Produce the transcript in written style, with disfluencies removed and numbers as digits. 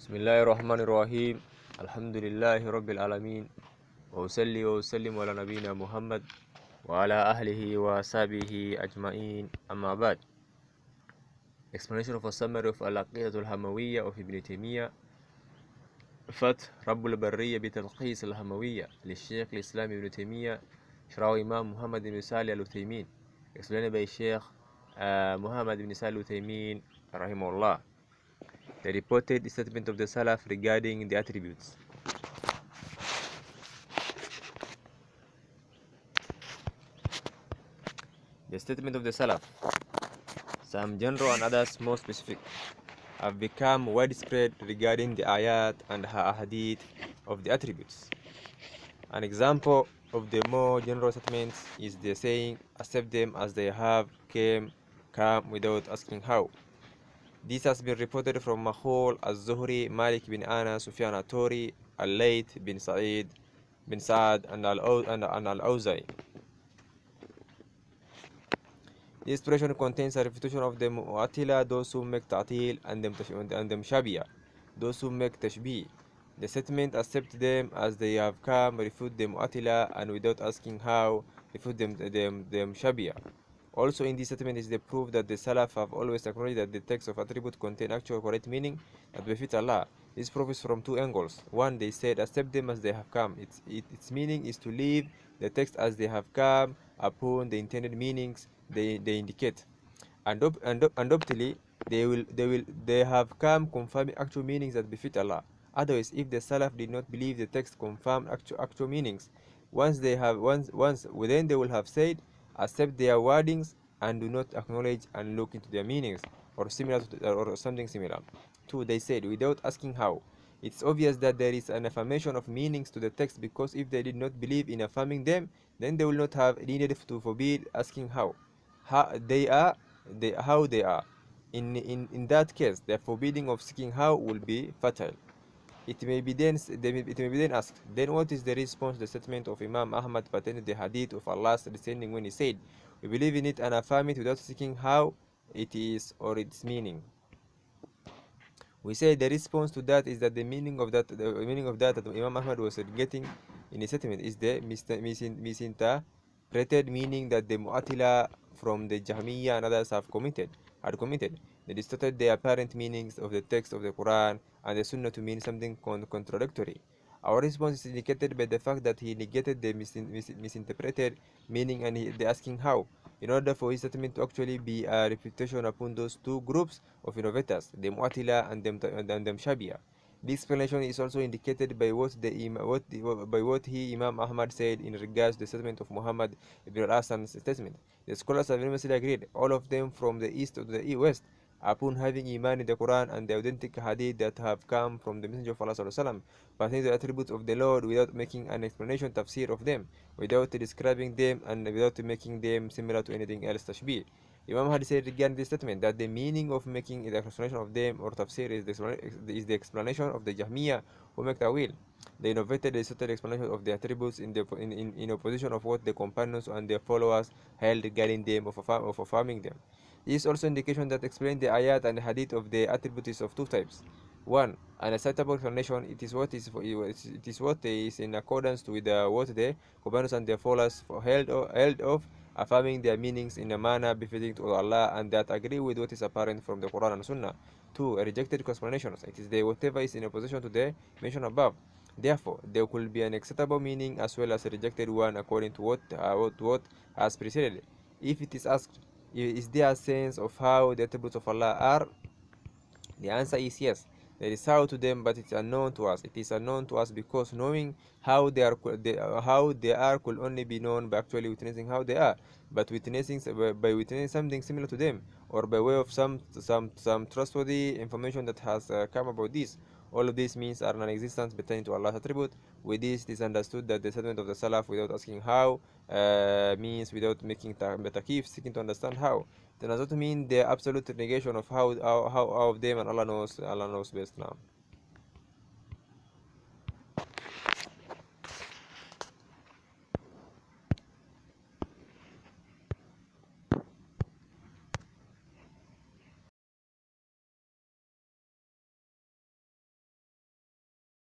بسم الله الرحمن الرحيم. الحمد لله رب العالمين، وأصلي وأسلم على نبينا محمد وعلى أهله وصحبه أجمعين. أما بعد. Explanation of a summary of Al-Aqeedatul Hamawiyyah of Ibn Taymiyyah. فتح رب البرية بتلخيص الهموية للشيخ الإسلام ابن تيمية، شرح إمام محمد بن صالح العثيمين. Explained by Sheikh Muhammad bin Salih al-Uthaymin rahimahullah. The reported statement of the Salaf regarding the attributes. The statement of the Salaf, some general and others more specific, have become widespread regarding the ayat and ahadith of the attributes. An example of the more general statements is the saying, accept them as they have come without asking how. This has been reported from Makhul al-Zuhri, Malik bin Anas, Sufyan al-Thawri, al-Layth bin Sa'ad, and al-Awza'i. This expression contains a refutation of the Mu'atila, those who make ta'til, and the Mushabiyah, those who make tashbih. The statement, accept them as they have come, refute the Mu'atila, and without asking how, refute the Mushabiyah. Also in this statement is the proof that the Salaf have always acknowledged that the text of attribute contain actual correct meaning that befit Allah. This proof is from two angles. One, they said, accept them as they have come. Its meaning is to leave the text as they have come upon the intended meanings they indicate. Undoubtedly, they have come confirming actual meanings that befit Allah. Otherwise, if the Salaf did not believe the text confirmed actual meanings, then they will have said, accept their wordings and do not acknowledge and look into their meanings or something similar. Two, they said, without asking how. It's obvious that there is an affirmation of meanings to the text, because if they did not believe in affirming them, then they will not have needed to forbid asking how they are. In that case, the forbidding of seeking how will be fatal. It may be then asked, then what is the response to the statement of Imam Ahmad pertaining to the hadith of Allah's descending, when he said, we believe in it and affirm it without seeking how it is or its meaning? We say the response to that is that the meaning of that Imam Ahmad was getting in his statement is the misinterpreted meaning that the Mu'atila from the Jahmiyyah and others had committed. They distorted the apparent meanings of the text of the Quran and the Sunnah to mean something contradictory. Our response is indicated by the fact that he negated the misinterpreted meaning and the asking how, in order for his statement to actually be a refutation upon those two groups of innovators, the Mu'atila and the Mushabiyah. The explanation is also indicated by what Imam Ahmad said in regards to the statement of Muhammad ibn al-Hasan's statement. The scholars have universally agreed, all of them from the east to the west, upon having iman in the Quran and the authentic hadith that have come from the Messenger of Allah sallallahu pertaining to the attributes of the Lord, without making an explanation tafsir of them, without describing them, and without making them similar to anything else tashbih. Imam Ahmad said regarding this statement that the meaning of making the explanation of them or tafsir is the explanation of the Jahmiyyah who make ta'wil. They innovated the distorted explanation of the attributes in opposition of what the companions and their followers held regarding them of affirming them. This is also indication that explain the ayat and hadith of the attributes of two types. One, an acceptable explanation. It is what is in accordance with what the companions and their followers held of, affirming their meanings in a manner befitting to Allah and that agree with what is apparent from the Quran and Sunnah. Two, a rejected explanation. It is the whatever is in opposition to the mention above. Therefore, there could be an acceptable meaning as well as a rejected one according to what has preceded. If it is asked, is there a sense of how the attributes of Allah are? The answer is yes. There is how to them, but it's unknown to us. It is unknown to us because knowing how they are could only be known by actually witnessing how they are, but by witnessing something similar to them, or by way of some trustworthy information that has come about this. All of these means are non-existent pertaining to Allah's attribute. With this, it is understood that the statement of the Salaf without asking how means without making takif, seeking to understand how. It does not mean the absolute negation of how of them, and Allah knows best now.